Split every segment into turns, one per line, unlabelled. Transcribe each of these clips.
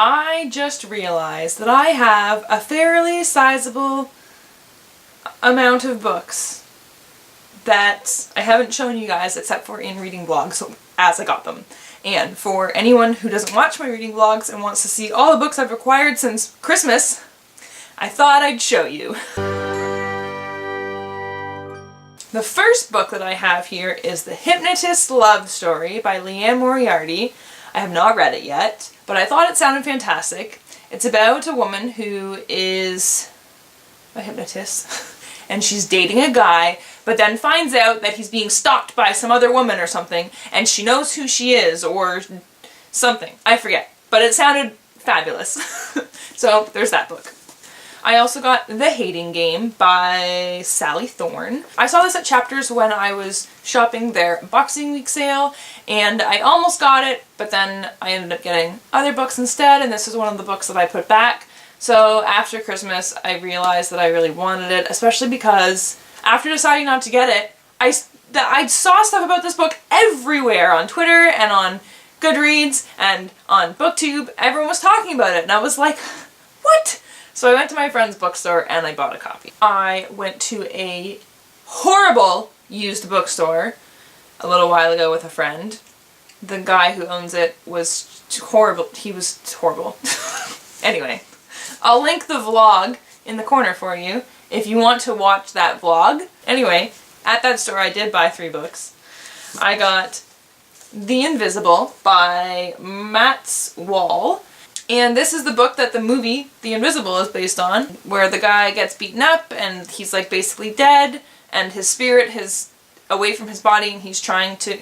I just realized that I have a fairly sizable amount of books that I haven't shown you guys except for in reading vlogs as I got them. And for anyone who doesn't watch my reading vlogs and wants to see all the books I've acquired since Christmas, I thought I'd show you. The first book that I have here is The Hypnotist Love Story by Liane Moriarty. I have not read it yet, but I thought it sounded fantastic. It's about a woman who is a hypnotist, and she's dating a guy, but then finds out that he's being stalked by some other woman or something, and she knows who she is, or something. I forget. But it sounded fabulous. So, there's that book. I also got The Hating Game by Sally Thorne. I saw this at Chapters when I was shopping their Boxing Week sale, and I almost got it, but then I ended up getting other books instead, and this is one of the books that I put back. So after Christmas, I realized that I really wanted it, especially because after deciding not to get it, I saw stuff about this book everywhere on Twitter and on Goodreads and on BookTube. Everyone was talking about it, and I was like, what? So I went to my friend's bookstore and I bought a copy. I went to a horrible used bookstore a little while ago with a friend. The guy who owns it was horrible. He was horrible. Anyway, I'll link the vlog in the corner for you if you want to watch that vlog. Anyway, at that store I did buy 3 books. I got The Invisible by Mats Wall. And this is the book that the movie, The Invisible, is based on, where the guy gets beaten up and he's like basically dead and his spirit is away from his body and he's trying to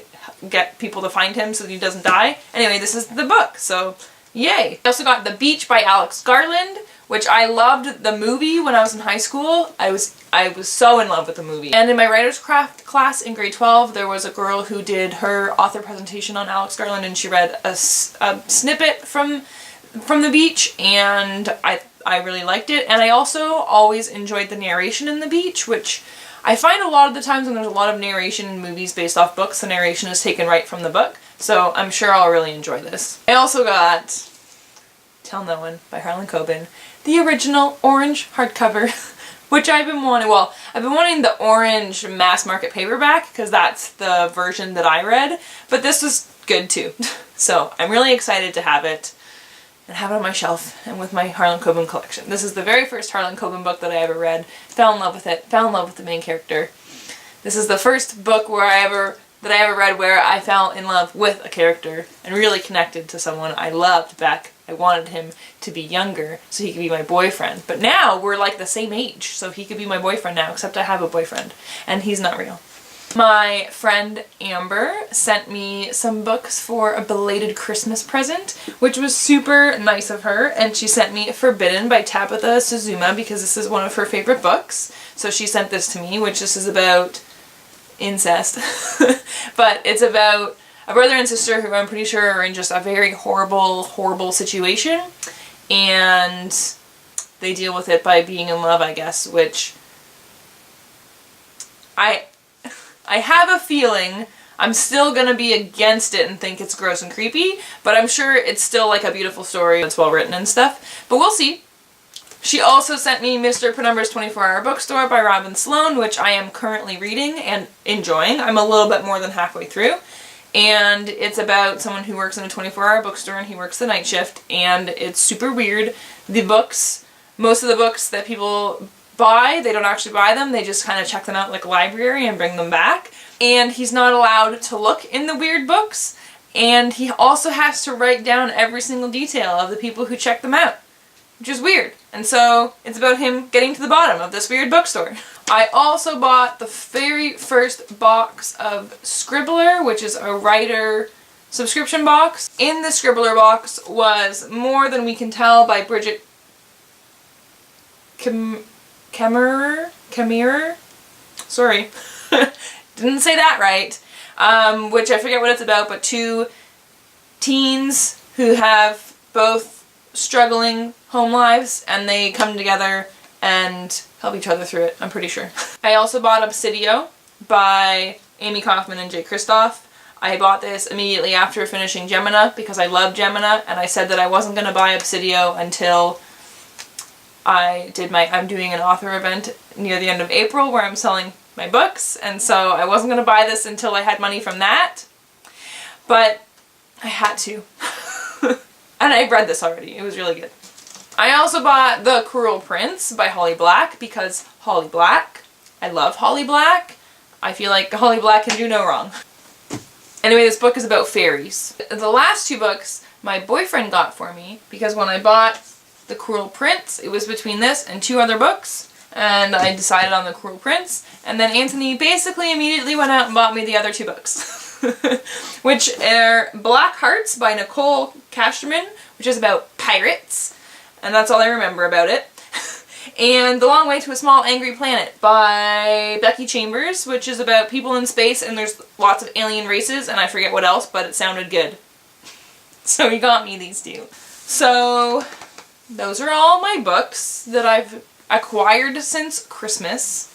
get people to find him so that he doesn't die. Anyway, this is the book, so yay! I also got The Beach by Alex Garland, which I loved the movie when I was in high school. I was so in love with the movie. And in my writer's craft class in grade 12, there was a girl who did her author presentation on Alex Garland and she read a snippet from The Beach, and I really liked it. And I also always enjoyed the narration in The Beach, which I find a lot of the times when there's a lot of narration in movies based off books, the narration is taken right from the book. So I'm sure I'll really enjoy this. I also got Tell No One by Harlan Coben, the original orange hardcover, which I've been wanting. Well, I've been wanting the orange mass market paperback because that's the version that I read, but this was good too. So I'm really excited to have it and have it on my shelf and with my Harlan Coben collection. This is the very first Harlan Coben book that I ever read. Fell in love with it. Fell in love with the main character. This is the first book that I ever read where I fell in love with a character and really connected to someone I loved back. I wanted him to be younger so he could be my boyfriend. But now we're like the same age, so he could be my boyfriend now, except I have a boyfriend and he's not real. My friend Amber sent me some books for a belated Christmas present, which was super nice of her, and she sent me Forbidden by Tabitha Suzuma because this is one of her favorite books. So she sent this to me, which this is about incest, but it's about a brother and sister who I'm pretty sure are in just a very horrible, horrible situation, and they deal with it by being in love, I guess, which I have a feeling I'm still gonna be against it and think it's gross and creepy, but I'm sure it's still like a beautiful story that's well written and stuff, but we'll see. She also sent me Mr. Penumbra's 24-Hour Bookstore by Robin Sloan, which I am currently reading and enjoying. I'm a little bit more than halfway through, and it's about someone who works in a 24-hour bookstore and he works the night shift, and it's super weird. The books, most of the books that people buy, they don't actually buy them, they just kind of check them out like a library and bring them back. And he's not allowed to look in the weird books, and he also has to write down every single detail of the people who check them out, which is weird. And so it's about him getting to the bottom of this weird bookstore. I also bought the very first box of Scribbler, which is a writer subscription box. In the Scribbler box was More Than We Can Tell by Bridget Kemmerer? Sorry. Didn't say that right. Which I forget what it's about, but 2 teens who have both struggling home lives and they come together and help each other through it, I'm pretty sure. I also bought Obsidio by Amy Kaufman and Jay Kristoff. I bought this immediately after finishing Gemina because I love Gemina, and I said that I wasn't going to buy Obsidio until I'm doing an author event near the end of April where I'm selling my books, and so I wasn't going to buy this until I had money from that, but I had to. And I've read this already. It was really good. I also bought The Cruel Prince by Holly Black because Holly Black. I love Holly Black. I feel like Holly Black can do no wrong. Anyway, this book is about fairies. The last two books my boyfriend got for me because when I bought The Cruel Prince, it was between this and two other books, and I decided on The Cruel Prince, and then Anthony basically immediately went out and bought me the other two books. Which are Black Hearts by Nicole Casterman, which is about pirates, and that's all I remember about it. And The Long Way to a Small Angry Planet by Becky Chambers, which is about people in space and there's lots of alien races, and I forget what else, but it sounded good. So he got me these two. So those are all my books that I've acquired since Christmas,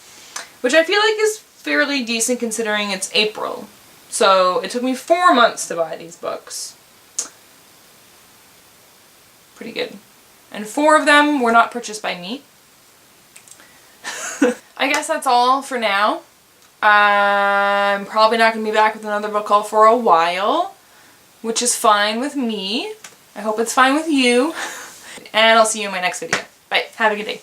which I feel like is fairly decent considering it's April. So it took me 4 months to buy these books. Pretty good. And 4 of them were not purchased by me. I guess that's all for now. I'm probably not going to be back with another book haul for a while, which is fine with me. I hope it's fine with you. And I'll see you in my next video. Bye. Have a good day.